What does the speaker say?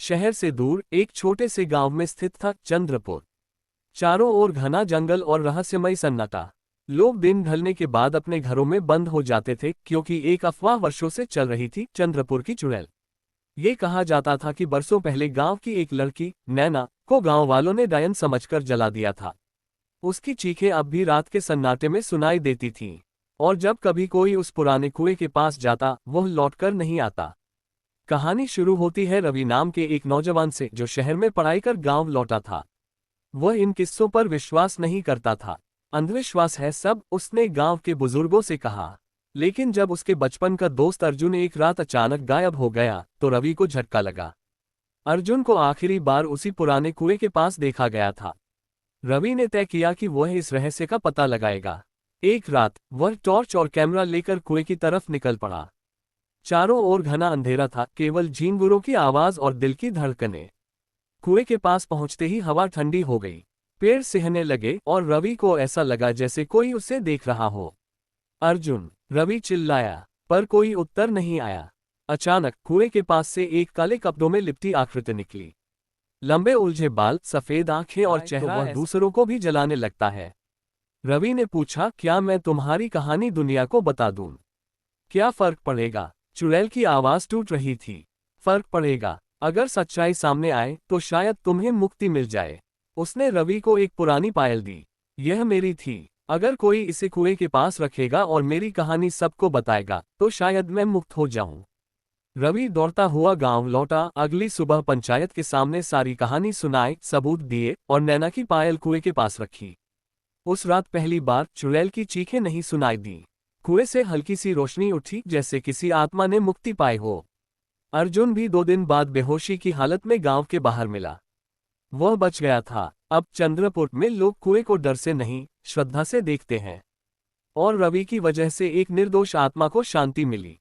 शहर से दूर एक छोटे से गांव में स्थित था चंद्रपुर। चारों ओर घना जंगल और रहस्यमय सन्नाटा। लोग दिन ढलने के बाद अपने घरों में बंद हो जाते थे क्योंकि एक अफवाह वर्षों से चल रही थी, चंद्रपुर की चुड़ैल। ये कहा जाता था कि बरसों पहले गांव की एक लड़की नैना को गांव वालों ने डायन समझकर जला दिया था। उसकी चीखें अब भी रात के सन्नाटे में सुनाई देती थीं। और जब कभी कोई उस पुराने कुएं के पास जाता, वह लौटकर नहीं आता। कहानी शुरू होती है रवि नाम के एक नौजवान से, जो शहर में पढ़ाई कर गांव लौटा था। वह इन किस्सों पर विश्वास नहीं करता था। अंधविश्वास है सब, उसने गांव के बुजुर्गों से कहा। लेकिन जब उसके बचपन का दोस्त अर्जुन एक रात अचानक गायब हो गया, तो रवि को झटका लगा। अर्जुन को आखिरी बार उसी पुराने कुएं के पास देखा गया था। रवि ने तय किया कि वह इस रहस्य का पता लगाएगा। एक रात वह टॉर्च और कैमरा लेकर कुएं की तरफ निकल पड़ा। चारों ओर घना अंधेरा था, केवल झींगुरों की आवाज और दिल की धड़कनें। कुएं के पास पहुंचते ही हवा ठंडी हो गई। पेड़ सिहरने लगे और रवि को ऐसा लगा जैसे कोई उसे देख रहा हो। अर्जुन, रवि चिल्लाया, पर कोई उत्तर नहीं आया। अचानक कुएं के पास से एक काले कपड़ों में लिपटी आकृति निकली। लंबे उलझे बाल, सफेद आंखें और चेहरा, वह दूसरों को भी जलाने लगता है। रवि ने पूछा, क्या मैं तुम्हारी कहानी दुनिया को बता दूं? क्या फर्क पड़ेगा? चुड़ैल की आवाज टूट रही थी। फर्क पड़ेगा। अगर सच्चाई सामने आए तो शायद तुम्हें मुक्ति मिल जाए। उसने रवि को एक पुरानी पायल दी। यह मेरी थी। अगर कोई इसे कुएं के पास रखेगा और मेरी कहानी सबको बताएगा, तो शायद मैं मुक्त हो जाऊं। रवि दौड़ता हुआ गांव लौटा। अगली सुबह पंचायत के सामने सारी कहानी सुनाई, सबूत दिए और नैना की पायल कुएं के पास रखी। उस रात पहली बार चुड़ैल की चीखें नहीं सुनाई दी। कुएं से हल्की सी रोशनी उठी, जैसे किसी आत्मा ने मुक्ति पाई हो। अर्जुन भी 2 दिन बाद बेहोशी की हालत में गांव के बाहर मिला। वह बच गया था। अब चंद्रपुर में लोग कुएं को डर से नहीं, श्रद्धा से देखते हैं। और रवि की वजह से एक निर्दोष आत्मा को शांति मिली।